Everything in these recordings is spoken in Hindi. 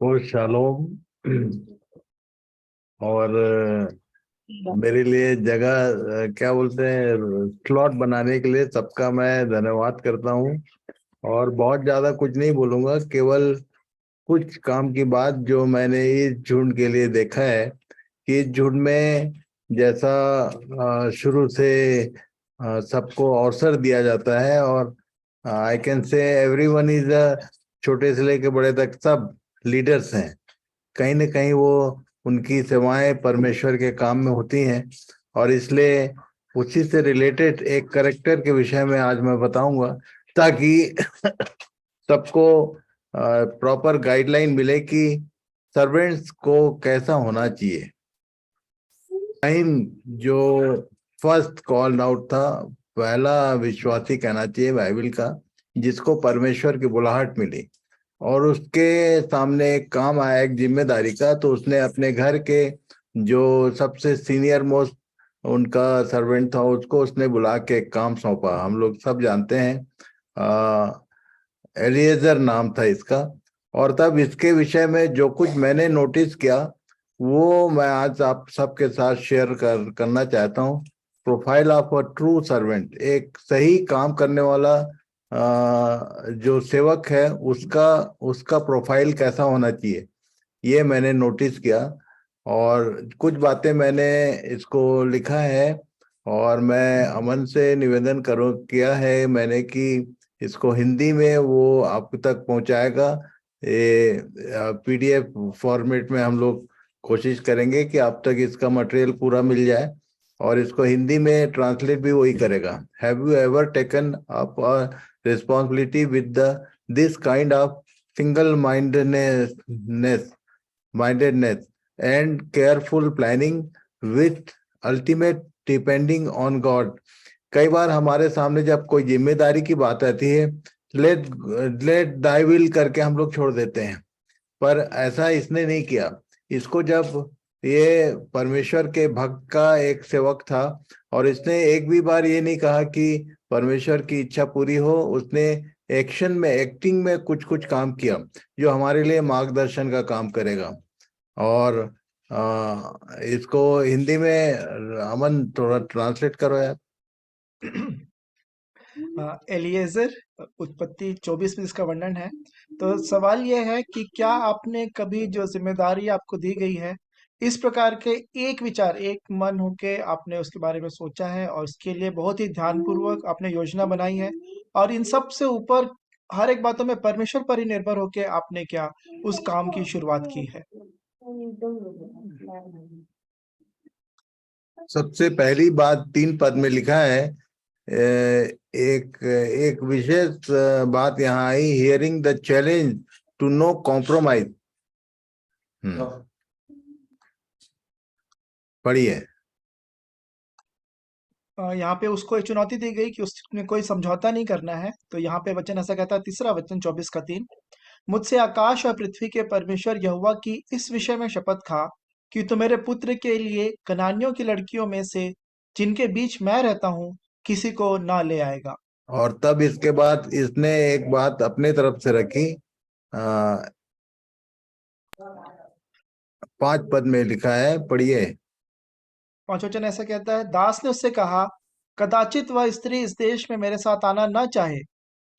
वो शालोम। और मेरे लिए जगह क्या बोलते हैं स्लॉट बनाने के लिए सबका मैं धन्यवाद करता हूँ। और बहुत ज्यादा कुछ नहीं बोलूंगा, केवल कुछ काम की बात जो मैंने इस झुंड के लिए देखा है कि इस झुंड में जैसा शुरू से सबको अवसर दिया जाता है। और I can say everyone is a, छोटे से लेके बड़े तक सब लीडर्स हैं। कहीं न कहीं वो उनकी सेवाएं परमेश्वर के काम में होती हैं। और इसलिए उसी से रिलेटेड एक करेक्टर के विषय में आज मैं बताऊंगा, ताकि सबको प्रॉपर गाइडलाइन मिले कि सर्वेंट्स को कैसा होना चाहिए। टाइम जो फर्स्ट कॉल आउट था, पहला विश्वासी कहना चाहिए बाइबल का, जिसको परमेश्वर की बुलाहट मिली और उसके सामने एक काम आया, एक जिम्मेदारी का, तो उसने अपने घर के जो सबसे सीनियर मोस्ट उनका सर्वेंट था उसको उसने बुला के एक काम सौंपा। हम लोग सब जानते हैं, एलिएजर नाम था इसका। और तब इसके विषय में जो कुछ मैंने नोटिस किया वो मैं आज आप सबके साथ शेयर करना चाहता हूँ। Profile of a true servant, एक सही काम करने वाला जो सेवक है उसका उसका प्रोफाइल कैसा होना चाहिए, ये मैंने नोटिस किया। और कुछ बातें मैंने इसको लिखा है और मैं अमन से निवेदन करूँ किया है मैंने कि इसको हिंदी में वो आप तक पहुंचाएगा। ये पीडीएफ फॉर्मेट में हम लोग कोशिश करेंगे कि आप तक इसका मटेरियल पूरा मिल जाए। और इसको हिंदी में ट्रांसलेट भी वही करेगा। Have you ever taken up a responsibility with the this kind of single mindedness and careful planning with ultimate depending on God? कई बार हमारे सामने जब कोई जिम्मेदारी की बात आती है, लेट लेट दाई विल करके हम लोग छोड़ देते हैं। पर ऐसा इसने नहीं किया। इसको जब ये परमेश्वर के भक्त का एक सेवक था और इसने एक भी बार ये नहीं कहा कि परमेश्वर की इच्छा पूरी हो, उसने एक्शन में एक्टिंग में कुछ कुछ काम किया जो हमारे लिए मार्गदर्शन का काम करेगा। और इसको हिंदी में अमन थोड़ा ट्रांसलेट करो यार। एलिएजर, उत्पत्ति 24 में इसका वर्णन है। तो सवाल यह है कि क्या आपने कभी जो जिम्मेदारी आपको दी गई है, इस प्रकार के एक विचार, एक मन होके आपने उसके बारे में सोचा है और उसके लिए बहुत ही ध्यानपूर्वक आपने योजना बनाई है, और इन सब से ऊपर हर एक बातों में परमेश्वर पर ही निर्भर होके आपने क्या उस काम की शुरुआत की है? सबसे पहली बात 3 पद में लिखा है। एक एक विशेष बात यहाँ आई, hearing the challenge to no compromise. पढ़िए। यहाँ पे उसको एक चुनौती दी गई कि उसमें कोई समझौता नहीं करना है। तो यहाँ पे वचन ऐसा कहता है, तीसरा वचन 24 का 3, मुझसे आकाश और पृथ्वी के परमेश्वर यहोवा की इस विषय में शपथ खा कि तू मेरे पुत्र के लिए कनानियों की लड़कियों में से जिनके बीच मैं रहता हूँ किसी को ना ले आएगा। और तब इसके बाद इसने एक बात अपने तरफ से रखी। 5 पद में लिखा है, पढ़िए। पांच वचन ऐसा कहता है, दास ने उससे कहा, कदाचित वह स्त्री इस देश में मेरे साथ आना न चाहे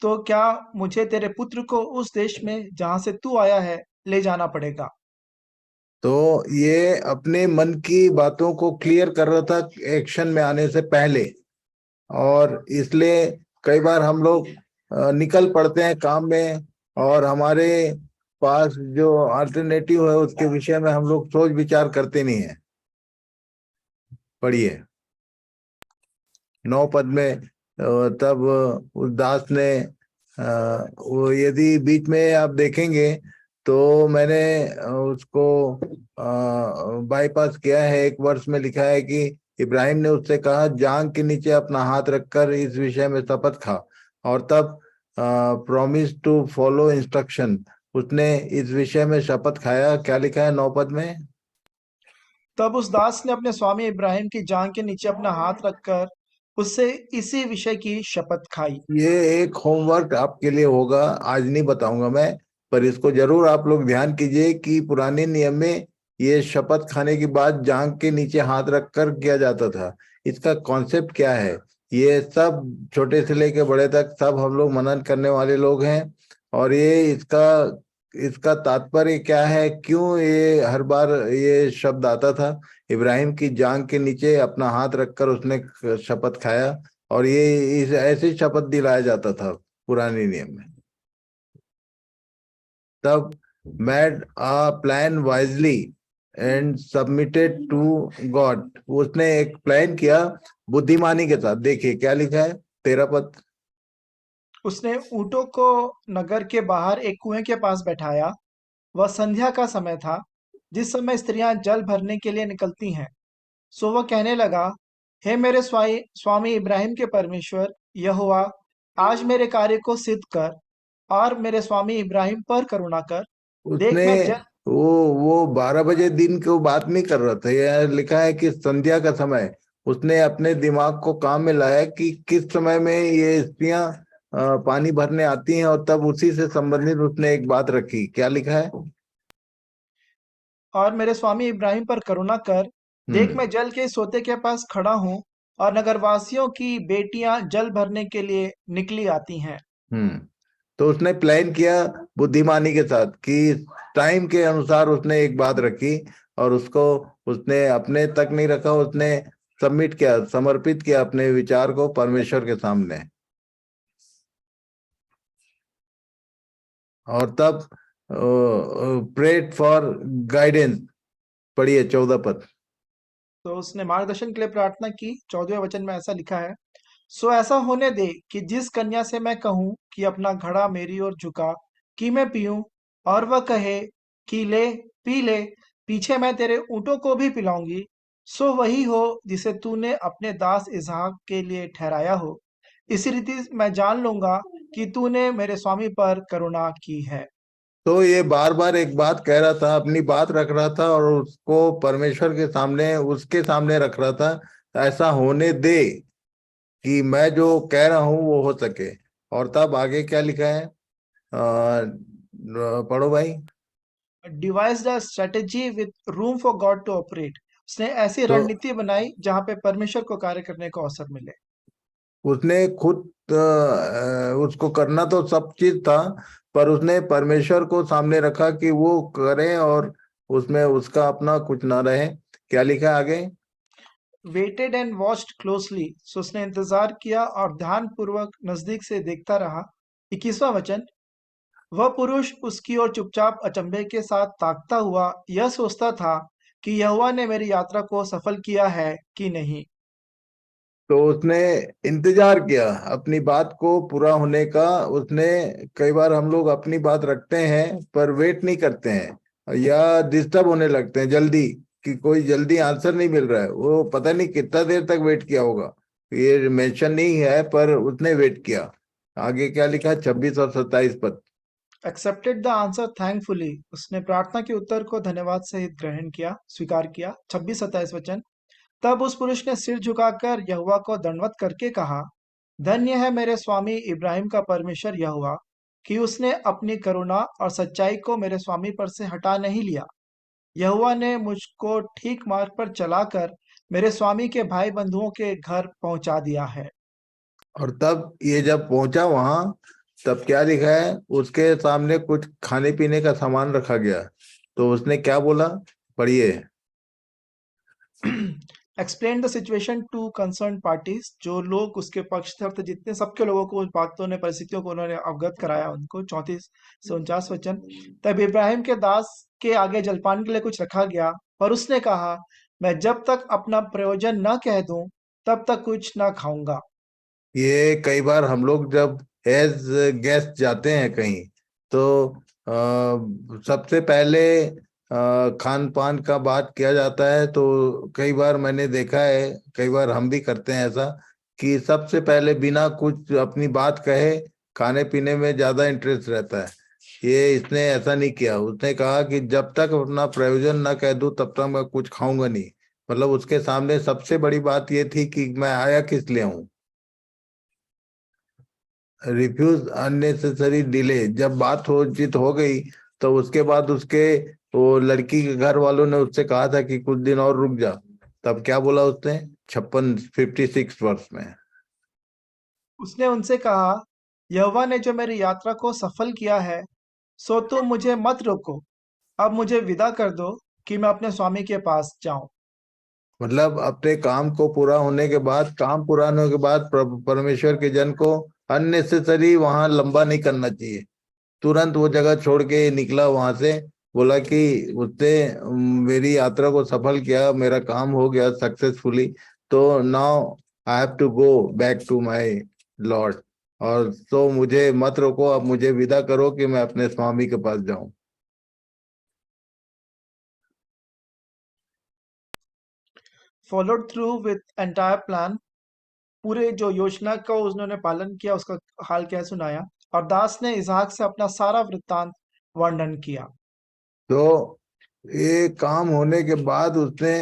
तो क्या मुझे तेरे पुत्र को उस देश में जहां से तू आया है ले जाना पड़ेगा? तो ये अपने मन की बातों को क्लियर कर रहा था एक्शन में आने से पहले। और इसलिए कई बार हम लोग निकल पड़ते हैं काम में और हमारे पास जो अल्टरनेटिव है उसके विषय में हम लोग सोच विचार करते नहीं है। पढ़िए 9 पद में। तब उस दास ने वो यदि बीच में आप देखेंगे तो मैंने उसको बाईपास किया है। एक वर्ष में लिखा है कि इब्राहिम ने उससे कहा, जांग के नीचे अपना हाथ रखकर इस विषय में शपथ खा। और तब प्रॉमिस टू फॉलो इंस्ट्रक्शन, उसने इस विषय में शपथ खाया। क्या लिखा है 9 पद में? तब उस दास ने अपने स्वामी इब्राहिम की जांग के नीचे अपना हाथ रखकर उससे इसी विषय की शपथ खाई। ये एक होमवर्क आपके लिए होगा, आज नहीं बताऊंगा मैं। पर इसको जरूर आप लोग ध्यान कीजिए कि पुराने नियम में ये शपथ खाने के बाद जांघ के नीचे हाथ रखकर किया जाता था। इसका कॉन्सेप्ट क्या है, ये सब छोटे से लेके बड़े तक सब हम लोग मनन करने वाले लोग हैं। और ये इसका इसका तात्पर्य क्या है, क्यों ये हर बार ये शब्द आता था। इब्राहिम की जांघ के नीचे अपना हाथ रखकर उसने शपथ खाया, और ये इस ऐसे शपथ दिलाया जाता था पुराने नियम में। तब made a plan wisely and submitted to God, उसने एक प्लान किया बुद्धिमानी के साथ। देखिए क्या लिखा है 13 पद। उसने ऊँटों को नगर के बाहर एक कुएं के पास बैठाया। वह संध्या का समय था, जिस समय स्त्रियां जल भरने के लिए निकलती हैं। सो वह कहने लगा, हे मेरे स्वामी इब्राहिम के परमेश्वर यहोवा, आज मेरे कार्य को सिद्ध कर और मेरे स्वामी इब्राहिम पर करुणा कर। देख उसने मैं जल वो वो 12 बजे दिन को बात नहीं कर रहा था, यह लिखा है कि संध्या का समय। उसने अपने दिमाग को काम में लाया कि किस समय में ये स्त्रियां पानी भरने आती हैं, और तब उसी से संबंधित उसने एक बात रखी। क्या लिखा है? और मेरे स्वामी इब्राहिम पर करुणा कर। देख हम्म। मैं जल के सोते के पास खड़ा हूँ और नगरवासियों की बेटियां जल भरने के लिए निकली आती हैं। हम्म। तो उसने प्लान किया बुद्धिमानी के साथ कि टाइम के अनुसार उसने एक बात रखी, और उसको उसने अपने तक नहीं रखा, उसने सबमिट किया, समर्पित किया अपने विचार को परमेश्वर के सामने। और तब प्रेड फॉर गाइडेंस। पढ़िए 14 पद। तो उसने मार्गदर्शन के लिए प्रार्थना की। 14वें वचन में ऐसा लिखा है, सो ऐसा होने दे कि जिस कन्या से मैं कहूँ कि अपना घड़ा मेरी ओर झुका कि मैं पीऊं, और वह कहे कि ले पी ले, पीछे मैं तेरे ऊँटों को भी पिलाऊंगी, सो वही हो जिसे तूने अपने दास इसहाक के लिए ठहराया हो। इसी रीति मैं जान लूंगा कि तूने मेरे स्वामी पर करुणा की है। तो ये बार बार एक बात कह रहा था, अपनी बात रख रहा था, और उसको परमेश्वर के सामने, उसके सामने रख रहा था। ऐसा होने दे कि मैं जो कह रहा हूं वो हो सके। और तब आगे क्या लिखा है? पढ़ो भाई। Devised a strategy with room for God to operate. उसने ऐसी तो रणनीति बनाई जहां पे परमेश्वर को कार्य करने का अवसर मिले। उसने खुद उसको करना तो सब चीज था, पर उसने परमेश्वर को सामने रखा कि वो करे, और उसमें उसका अपना कुछ ना रहे। क्या लिखा है आगे? Waited and watched closely. So उसने इंतजार किया और ध्यान पूर्वक नजदीक से देखता रहा। 21वां वचन, वह पुरुष उसकी ओर चुपचाप अचंभे के साथ ताकता हुआ यह सोचता था कि यहोवा ने मेरी यात्रा को सफल किया है कि नहीं। तो उसने इंतजार किया अपनी बात को पूरा होने का। उसने, कई बार हम लोग अपनी बात रखते हैं पर वेट नहीं करते हैं, या डिस्टर्ब होने लगते हैं जल्दी, कि कोई जल्दी आंसर नहीं मिल रहा है, वो पता नहीं कितना देर तक वेट किया होगा। ये मेंशन नहीं है, पर उसने वेट किया। आगे क्या लिखा है 26 और 27 पद। Accepted the answer thankfully. उसने प्रार्थना के उत्तर को धन्यवाद सहित ग्रहण किया, स्वीकार किया। 26-27 वचन, तब उस पुरुष ने सिर झुकाकर यहोवा को दंडवत करके कहा, धन्य है मेरे स्वामी इब्राहिम का परमेश्वर यहोवा, कि उसने अपनी करुणा और सच्चाई को मेरे स्वामी पर से हटा नहीं लिया। यहोवा ने मुझको ठीक मार्ग पर चलाकर मेरे स्वामी के भाई बंधुओं के घर पहुंचा दिया है। और तब ये जब पहुंचा वहां, तब क्या लिखा है? उसके सामने कुछ खाने पीने का सामान रखा गया। तो उसने क्या बोला? पढ़िए। Explain the situation to concern parties. जो लोग उसके पक्षधर थे, जितने सबके लोगों को उन बातों ने, परिस्थितियों को उन्होंने अवगत कराया उनको। 34 से 49 वचन, तब इब्राहिम के दास के आगे जलपान के लिए कुछ रखा गया, पर उसने कहा, मैं जब तक अपना प्रयोजन न कह दूं तब तक कुछ न खाऊंगा। ये कई बार हम लोग जब एज गेस्ट जाते हैं कहीं, तो सबसे पहले खान पान का बात किया जाता है। तो कई बार मैंने देखा है, कई बार हम भी करते हैं ऐसा, कि सबसे पहले बिना कुछ अपनी बात कहे खाने पीने में ज्यादा इंटरेस्ट रहता है। ये इसने ऐसा नहीं किया, उसने कहा कि जब तक अपना प्रयोजन ना कह दूं तब तक मैं कुछ खाऊंगा नहीं। मतलब उसके सामने सबसे बड़ी बात ये थी कि मैं आया किस लिए हूं। Refuse unnecessary delay. जब बात हो चित हो गई तो उसके बाद उसके वो लड़की के घर वालों ने उससे कहा था कि कुछ दिन और रुक जा। तब क्या बोला उसने? 56 वर्ष में। उसने उनसे कहा, यहोवा ने जो मेरी यात्रा को सफल किया है, सो तुम मुझे मत रोको। अब मुझे विदा कर दो कि मैं अपने स्वामी के पास जाऊं। मतलब अपने काम को पूरा होने के बाद, काम पूरा होने के बाद परमेश्वर के जन को अननेसेसरी वहां लंबा नहीं करना चाहिए। तुरंत वो जगह छोड़ के निकला वहां से। बोला कि उसने मेरी यात्रा को सफल किया, मेरा काम हो गया सक्सेसफुली। तो now I have to go back to my lord. और तो मुझे मत रोको, अब मुझे विदा करो कि मैं अपने स्वामी के पास जाऊं। Followed through with entire plan. पूरे जो योजना का उन्होंने पालन किया उसका हाल क्या सुनाया। और दास ने इसहाक से अपना सारा वृत्तांत वर्णन किया। तो ये काम होने के बाद उसने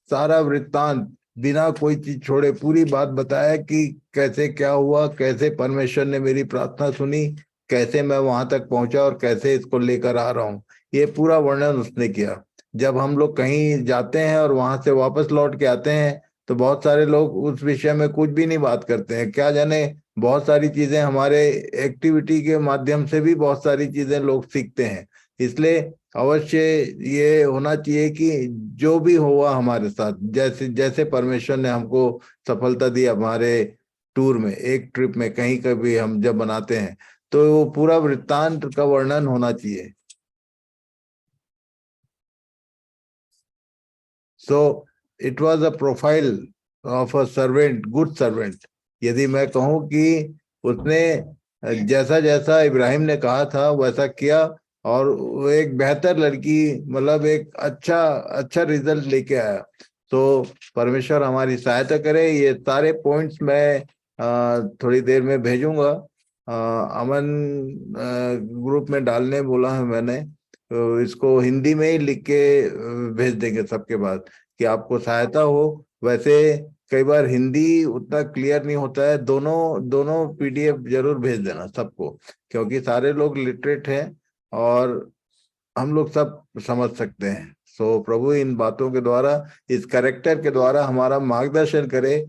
सारा वृत्तांत बिना कोई चीज छोड़े पूरी बात बताया कि कैसे क्या हुआ, कैसे परमेश्वर ने मेरी प्रार्थना सुनी, कैसे मैं वहां तक पहुंचा और कैसे इसको लेकर आ रहा हूँ। ये पूरा वर्णन उसने किया। जब हम लोग कहीं जाते हैं और वहां से वापस लौट के आते हैं तो बहुत सारे लोग उस विषय में कुछ भी नहीं बात करते हैं। क्या जाने, बहुत सारी चीजें हमारे एक्टिविटी के माध्यम से भी बहुत सारी चीजें लोग सीखते हैं। इसलिए अवश्य ये होना चाहिए कि जो भी हुआ हमारे साथ, जैसे जैसे परमेश्वर ने हमको सफलता दी हमारे टूर में, एक ट्रिप में कहीं का भी हम जब बनाते हैं, तो वो पूरा वृत्तांत का वर्णन होना चाहिए। So it was a profile of a servant, good servant. यदि मैं कहूं कि उसने जैसा जैसा इब्राहिम ने कहा था वैसा किया, और वो एक बेहतर लड़की, मतलब एक अच्छा अच्छा रिजल्ट लेके आया। तो परमेश्वर हमारी सहायता करे। ये सारे पॉइंट्स मैं थोड़ी देर में भेजूंगा। अमन ग्रुप में डालने बोला है मैंने। तो इसको हिंदी में ही लिख के भेज देंगे सबके पास कि आपको सहायता हो। वैसे कई बार हिंदी उतना क्लियर नहीं होता है। दोनों दोनों पीडीएफ जरूर भेज देना सबको, क्योंकि सारे लोग लिटरेट हैं और हम लोग सब समझ सकते हैं। सो प्रभु इन बातों के द्वारा, इस करेक्टर के द्वारा हमारा मार्गदर्शन करे